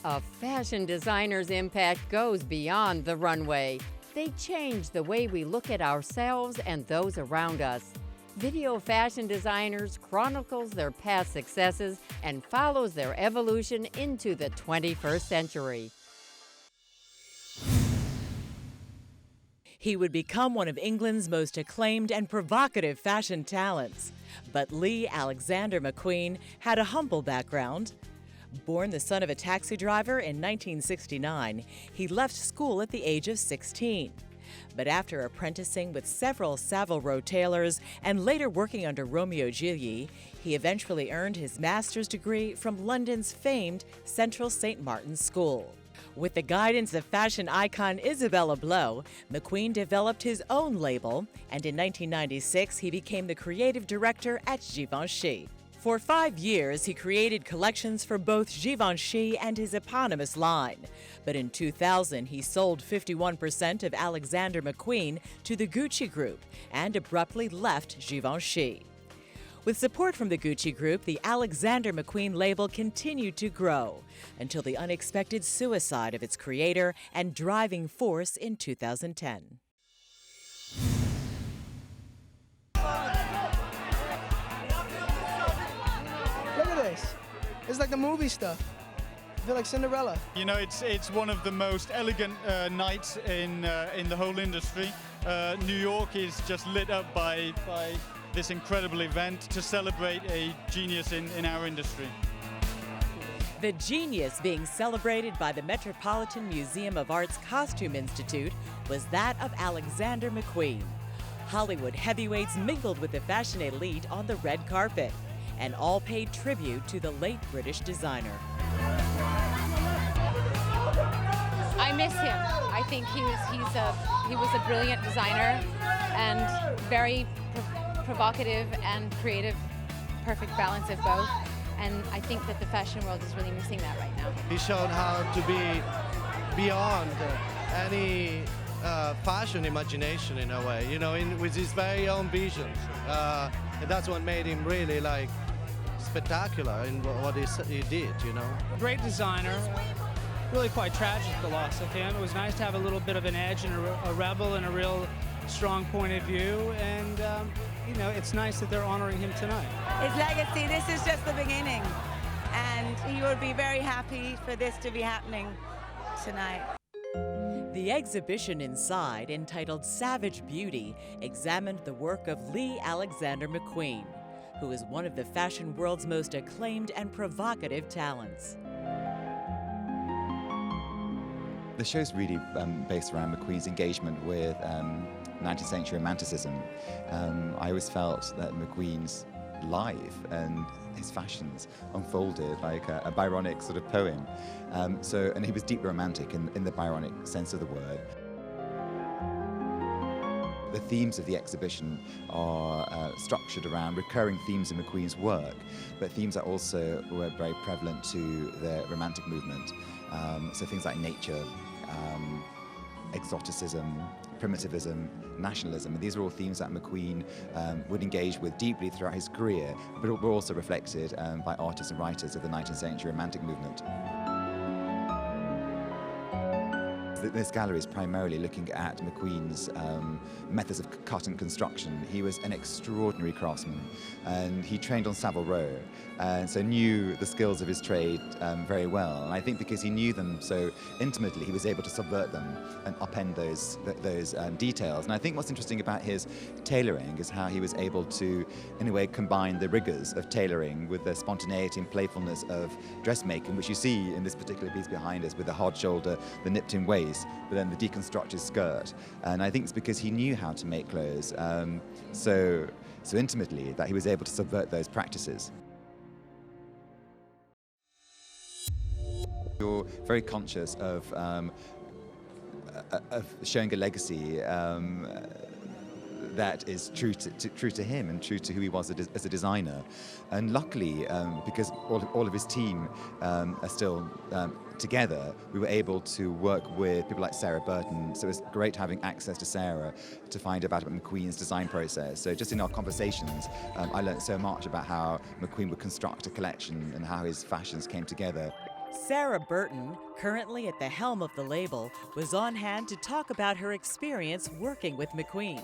A fashion designer's impact goes beyond the runway. They change the way we look at ourselves and those around us. Video fashion designers chronicles their past successes and follows their evolution into the 21st century. He would become one of England's most acclaimed and provocative fashion talents. But Lee Alexander McQueen had a humble background. Born the son of a taxi driver in 1969, he left school at the age of 16. But after apprenticing with several Savile Row tailors and later working under Romeo Gigli, he eventually earned his master's degree from London's famed Central St. Martin's School. With the guidance of fashion icon Isabella Blow, McQueen developed his own label, and in 1996 he became the creative director at Givenchy. For 5 years, he created collections for both Givenchy and his eponymous line. But in 2000, he sold 51% of Alexander McQueen to the Gucci Group and abruptly left Givenchy. With support from the Gucci Group, the Alexander McQueen label continued to grow until the unexpected suicide of its creator and driving force in 2010. It's like the movie stuff. I feel like Cinderella. You know, it's one of the most elegant nights in the whole industry. New York is just lit up by this incredible event to celebrate a genius in our industry. The genius being celebrated by the Metropolitan Museum of Art's Costume Institute was that of Alexander McQueen. Hollywood heavyweights mingled with the fashion elite on the red carpet, and all paid tribute to the late British designer. I miss him. I think he was a brilliant designer and very provocative and creative, perfect balance of both. And I think that the fashion world is really missing that right now. He showed how to be beyond any fashion imagination in a way, you know, with his very own visions. And that's what made him really spectacular in what he did, you know. Great designer, really quite tragic the loss of him. It was nice to have a little bit of an edge and a rebel and a real strong point of view, and you know, it's nice that they're honoring him tonight. His legacy, this is just the beginning, and he would be very happy for this to be happening tonight. The exhibition inside, entitled Savage Beauty, examined the work of Lee Alexander McQueen, who is one of the fashion world's most acclaimed and provocative talents. The show's really based around McQueen's engagement with 19th century romanticism. I always felt that McQueen's life and his fashions unfolded like a Byronic sort of poem. And he was deeply romantic in the Byronic sense of the word. The themes of the exhibition are structured around recurring themes in McQueen's work, but themes that also were very prevalent to the Romantic movement. So things like nature, exoticism, primitivism, nationalism, and these are all themes that McQueen would engage with deeply throughout his career, but were also reflected by artists and writers of the 19th century Romantic movement. This gallery is primarily looking at McQueen's methods of cut and construction. He was an extraordinary craftsman, and he trained on Savile Row, and so knew the skills of his trade very well. And I think because he knew them so intimately, he was able to subvert them and upend those details. And I think what's interesting about his tailoring is how he was able to, in a way, combine the rigors of tailoring with the spontaneity and playfulness of dressmaking, which you see in this particular piece behind us with the hard shoulder, the nipped-in waist, but then the deconstructed skirt. And I think it's because he knew how to make clothes so intimately that he was able to subvert those practices. You're very conscious of showing a legacy that is true to him and true to who he was as a designer. And luckily, because all of his team are still together, we were able to work with people like Sarah Burton. So it was great having access to Sarah to find about McQueen's design process. So just in our conversations, I learned so much about how McQueen would construct a collection and how his fashions came together. Sarah Burton, currently at the helm of the label, was on hand to talk about her experience working with McQueen.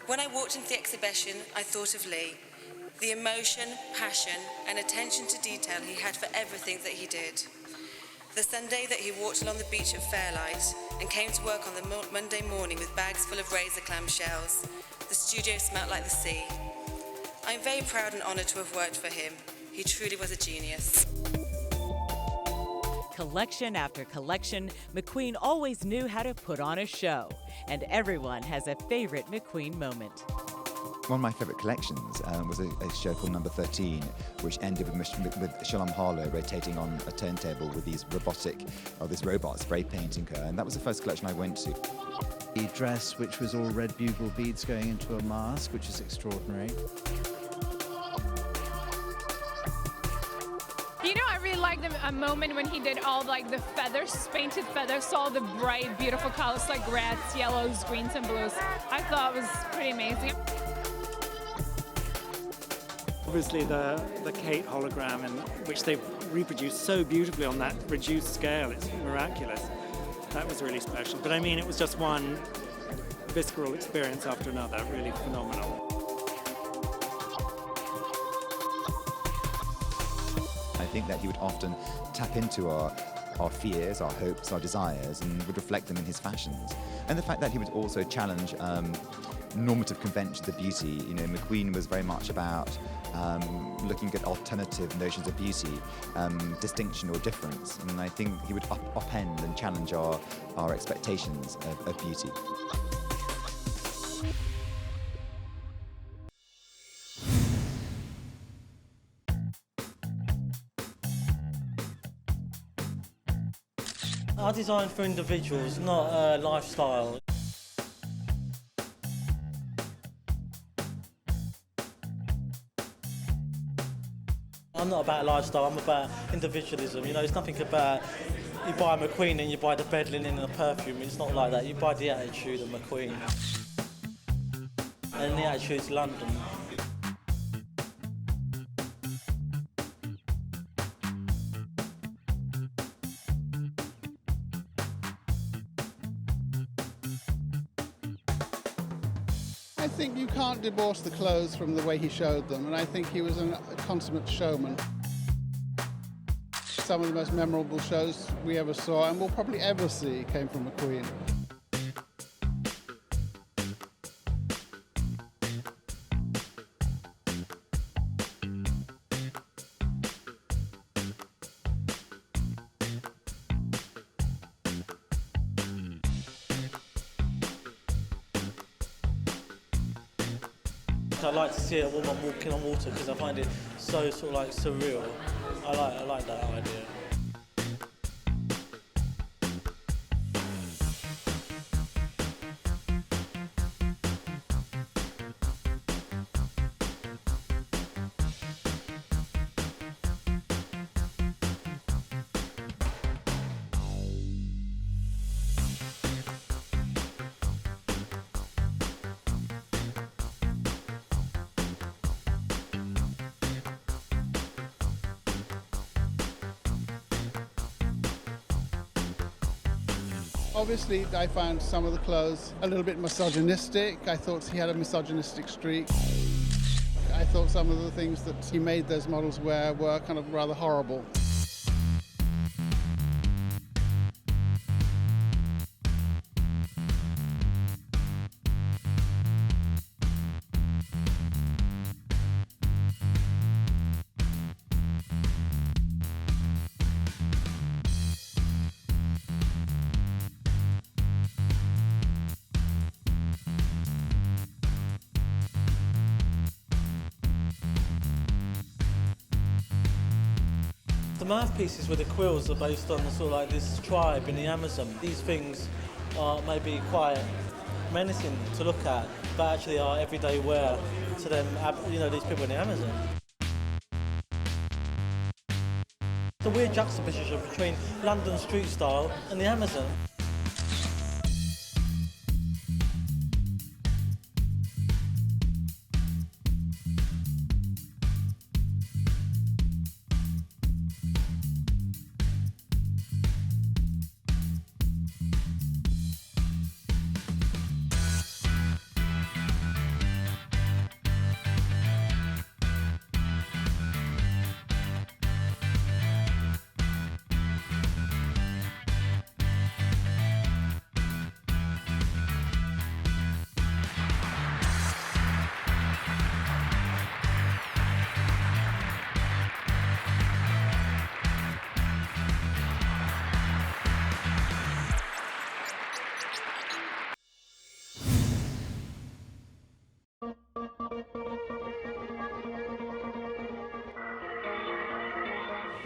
When I walked into the exhibition, I thought of Lee. The emotion, passion, and attention to detail he had for everything that he did. The Sunday that he walked along the beach at Fairlight and came to work on the Monday morning with bags full of razor clam shells, the studio smelt like the sea. I'm very proud and honoured to have worked for him. He truly was a genius. Collection after collection, McQueen always knew how to put on a show, and everyone has a favorite McQueen moment. One of my favourite collections was a show called Number 13, which ended with Shalom Harlow rotating on a turntable with these this robot spray painting her, and that was the first collection I went to. The dress, which was all red bugle beads going into a mask, which is extraordinary. You know, I really liked a moment when he did all like the feathers, painted feathers, all the bright, beautiful colors like reds, yellows, greens, and blues. I thought it was pretty amazing. Obviously the Kate hologram, which they've reproduced so beautifully on that reduced scale, it's miraculous. That was really special. But I mean, it was just one visceral experience after another, really phenomenal. I think that he would often tap into our fears, our hopes, our desires, and would reflect them in his fashions. And the fact that he would also challenge normative conventions of beauty. You know, McQueen was very much about looking at alternative notions of beauty, distinction or difference. And I think he would upend and challenge our expectations of beauty. I design for individuals, not a lifestyle. I'm not about lifestyle, I'm about individualism. You know, it's nothing about you buy McQueen and you buy the bed linen and the perfume. It's not like that. You buy the attitude of McQueen. And the attitude is London. I think you can't divorce the clothes from the way he showed them, and I think he was a consummate showman. Some of the most memorable shows we ever saw, and will probably ever see, came from McQueen. I like to see a woman walking on water because I find it so sort of like surreal. I like that idea. Obviously, I found some of the clothes a little bit misogynistic. I thought he had a misogynistic streak. I thought some of the things that he made those models wear were kind of rather horrible. The mouthpieces with the quills are based on the sort of like this tribe in the Amazon. These things are maybe quite menacing to look at, but actually are everyday wear to them, you know, these people in the Amazon. It's a weird juxtaposition between London street style and the Amazon.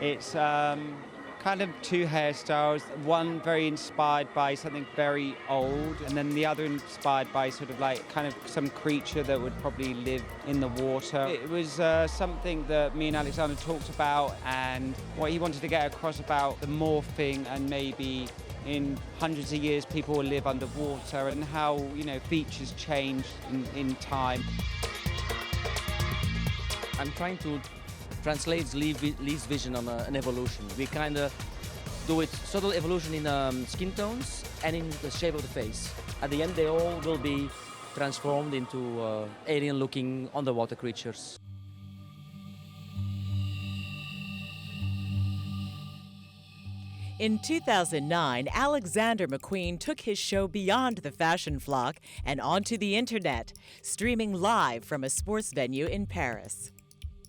It's kind of two hairstyles, one very inspired by something very old, and then the other inspired by sort of like kind of some creature that would probably live in the water. It was something that me and Alexander talked about, and what he wanted to get across about the morphing, and maybe in hundreds of years people will live underwater, and how, you know, features change in time. I'm trying to translate Lee's vision on an evolution. We kind of do it subtle evolution in skin tones and in the shape of the face. At the end, they all will be transformed into alien-looking underwater creatures. In 2009, Alexander McQueen took his show beyond the fashion flock and onto the internet, streaming live from a sports venue in Paris.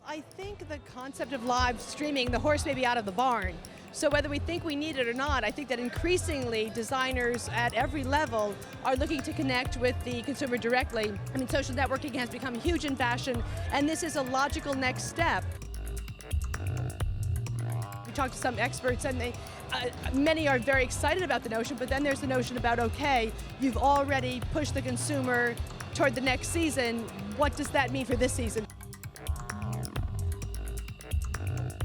I think the concept of live streaming, the horse may be out of the barn. So whether we think we need it or not, I think that increasingly designers at every level are looking to connect with the consumer directly. I mean, social networking has become huge in fashion, and this is a logical next step. We talked to some experts, and many are very excited about the notion, but then there's the notion about, okay, you've already pushed the consumer toward the next season. What does that mean for this season?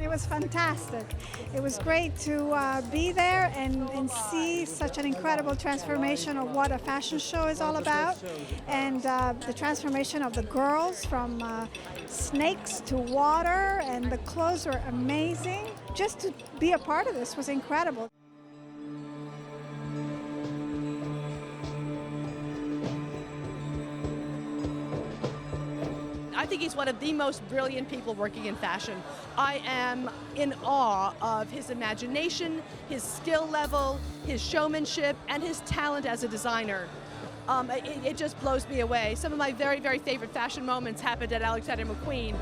It was fantastic. It was great to be there and see such an incredible transformation of what a fashion show is all about, and the transformation of the girls from snakes to water, and the clothes were amazing. Just to be a part of this was incredible. I think he's one of the most brilliant people working in fashion. I am in awe of his imagination, his skill level, his showmanship, and his talent as a designer. It just blows me away. Some of my very, very favorite fashion moments happened at Alexander McQueen.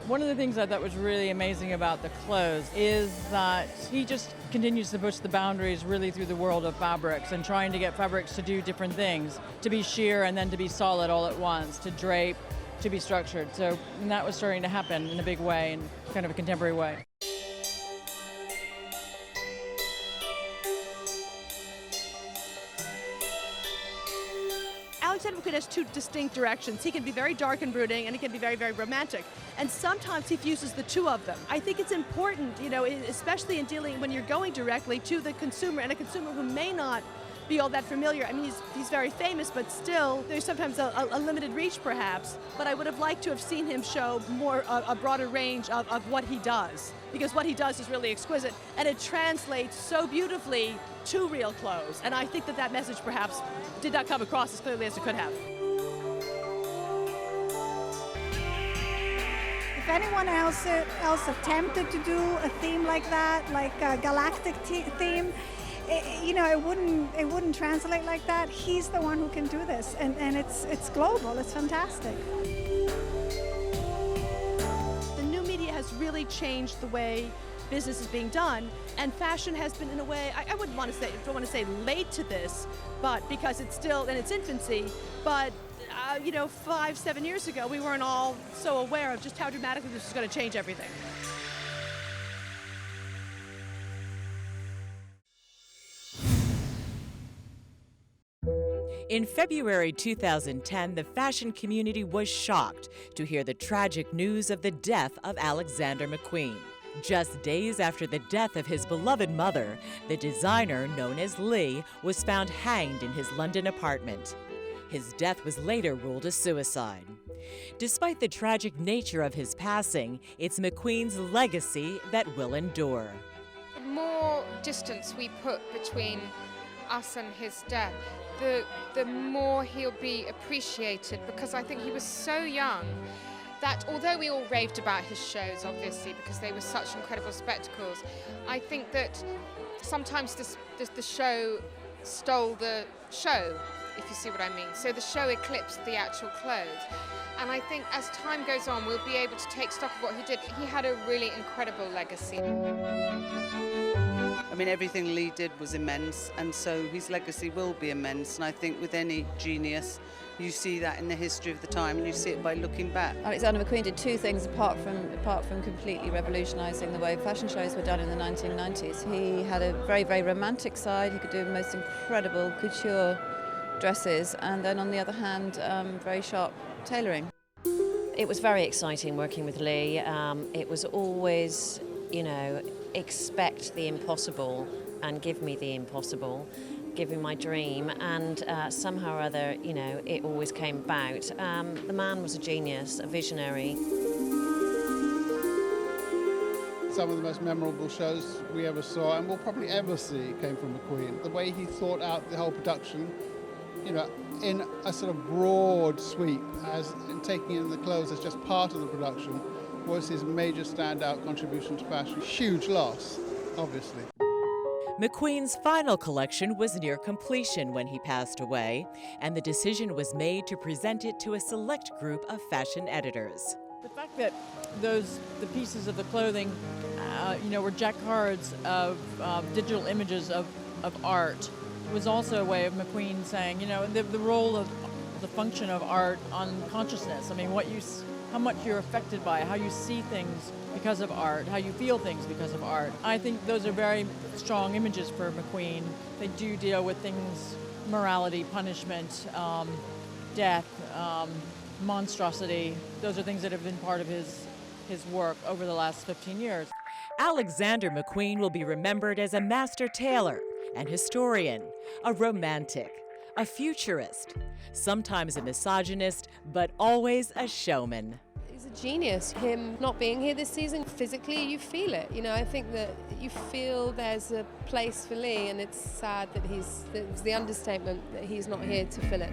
One of the things I thought was really amazing about the clothes is that he just continues to push the boundaries really through the world of fabrics, and trying to get fabrics to do different things, to be sheer and then to be solid all at once, to drape, to be structured. So that was starting to happen in a big way, in kind of a contemporary way. Alexander McQueen has two distinct directions. He can be very dark and brooding, and he can be very, very romantic. And sometimes he fuses the two of them. I think it's important, you know, especially in dealing when you're going directly to the consumer, and a consumer who may not be all that familiar. I mean, he's very famous, but still, there's sometimes a limited reach, perhaps. But I would have liked to have seen him show more a broader range of what he does, because what he does is really exquisite, and it translates so beautifully to real clothes. And I think that that message perhaps did not come across as clearly as it could have. If anyone else attempted to do a theme like that, like a galactic theme, it wouldn't translate like that. He's the one who can do this, and it's global. It's fantastic. The new media has really changed the way business is being done, and fashion has been, in a way, I don't want to say late to this, but because it's still in its infancy, but 5-7 years ago, we weren't all so aware of just how dramatically this was going to change everything. In February 2010, the fashion community was shocked to hear the tragic news of the death of Alexander McQueen. Just days after the death of his beloved mother, the designer known as Lee was found hanged in his London apartment. His death was later ruled a suicide. Despite the tragic nature of his passing, it's McQueen's legacy that will endure. The more distance we put between us and his death, the more he'll be appreciated, because I think he was so young that although we all raved about his shows, obviously, because they were such incredible spectacles, I think that sometimes the show stole the show, if you see what I mean. So the show eclipsed the actual clothes. And I think as time goes on, we'll be able to take stock of what he did. He had a really incredible legacy. mean, everything Lee did was immense, and so his legacy will be immense. And I think with any genius, you see that in the history of the time, and you see it by looking back. Alexander McQueen did two things apart from completely revolutionising the way fashion shows were done in the 1990s. He had a very, very romantic side. He could do the most incredible couture dresses, and then on the other hand, very sharp tailoring. It was very exciting working with Lee. It was always, expect the impossible and give me the impossible, give me my dream, and somehow or other, it always came about. The man was a genius, a visionary. Some of the most memorable shows we ever saw and will probably ever see came from McQueen. The way he thought out the whole production, in a sort of broad sweep, as in taking in the clothes as just part of the production, was his major standout contribution to fashion. Huge loss, obviously. McQueen's final collection was near completion when he passed away, and the decision was made to present it to a select group of fashion editors. The fact that the pieces of the clothing, were jacquards of digital images of art was also a way of McQueen saying, the role of the function of art on consciousness. I mean, how much you're affected by it, how you see things because of art, how you feel things because of art. I think those are very strong images for McQueen. They do deal with things, morality, punishment, death, monstrosity. Those are things that have been part of his work over the last 15 years. Alexander McQueen will be remembered as a master tailor, an historian, a romantic, a futurist, sometimes a misogynist, but always a showman. He's a genius. Him not being here this season, physically you feel it. I think that you feel there's a place for Lee, and it's sad that it's the understatement that he's not here to fill it.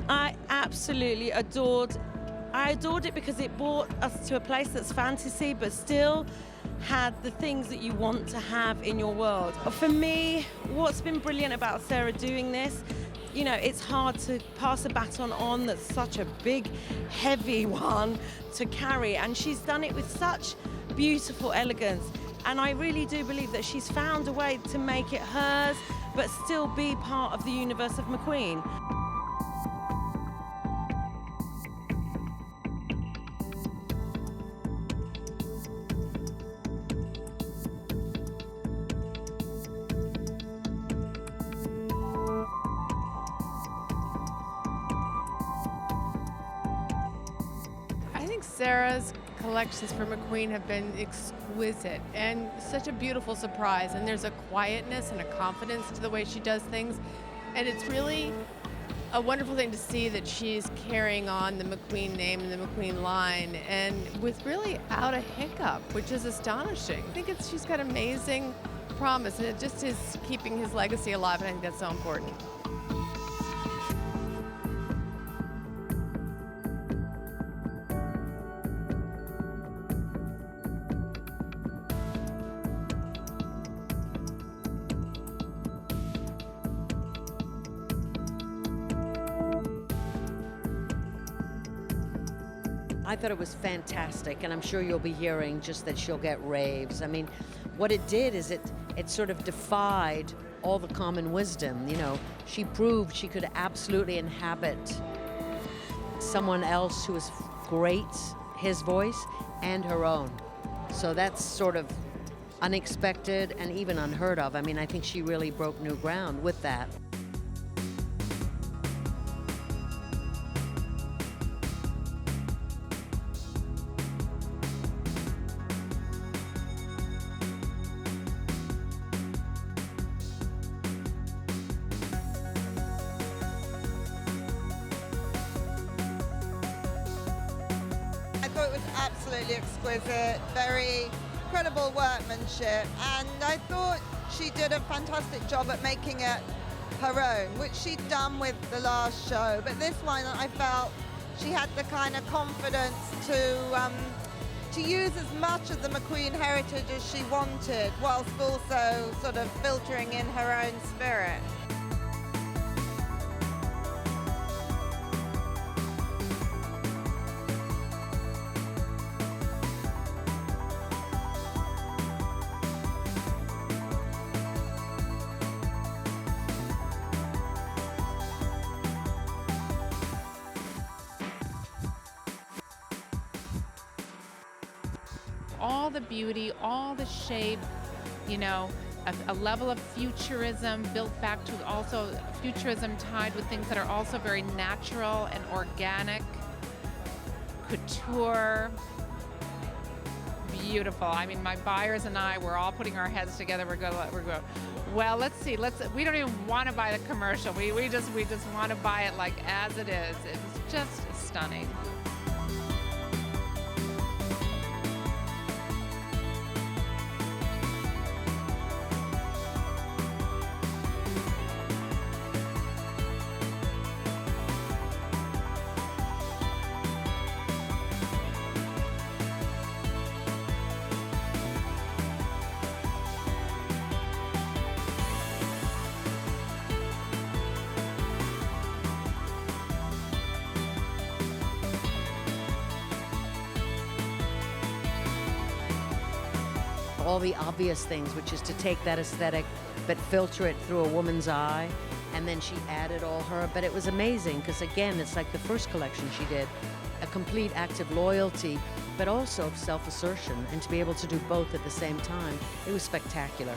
I absolutely adored it because it brought us to a place that's fantasy but still had the things that you want to have in your world. For me, what's been brilliant about Sarah doing this, it's hard to pass a baton on that's such a big, heavy one to carry, and she's done it with such beautiful elegance. And I really do believe that she's found a way to make it hers but still be part of the universe of McQueen. Sarah's collections for McQueen have been exquisite and such a beautiful surprise. And there's a quietness and a confidence to the way she does things. And it's really a wonderful thing to see that she's carrying on the McQueen name and the McQueen line, and without a hiccup, which is astonishing. I think she's got amazing promise, and it just is keeping his legacy alive, and I think that's so important. I thought it was fantastic, and I'm sure you'll be hearing just that she'll get raves. I mean, what it did is it sort of defied all the common wisdom. She proved she could absolutely inhabit someone else who was great, his voice, and her own. So that's sort of unexpected and even unheard of. I mean, I think she really broke new ground with that. thought it was absolutely exquisite, very incredible workmanship, and I thought she did a fantastic job at making it her own, which she'd done with the last show. But this one, I felt she had the kind of confidence to use as much of the McQueen heritage as she wanted, whilst also sort of filtering in her own spirit. All the beauty, all the shape, you know, a level of futurism built back to also futurism tied with things that are also very natural and organic, couture, beautiful. I mean, my buyers and I, we're all putting our heads together. We're going, well, let's see, we don't even want to buy the commercial. We just want to buy it like as it is. It's just stunning. All the obvious things, which is to take that aesthetic but filter it through a woman's eye, and then she added all her. But it was amazing because, again, it's like the first collection she did, a complete act of loyalty but also self-assertion, and to be able to do both at the same time, it was spectacular.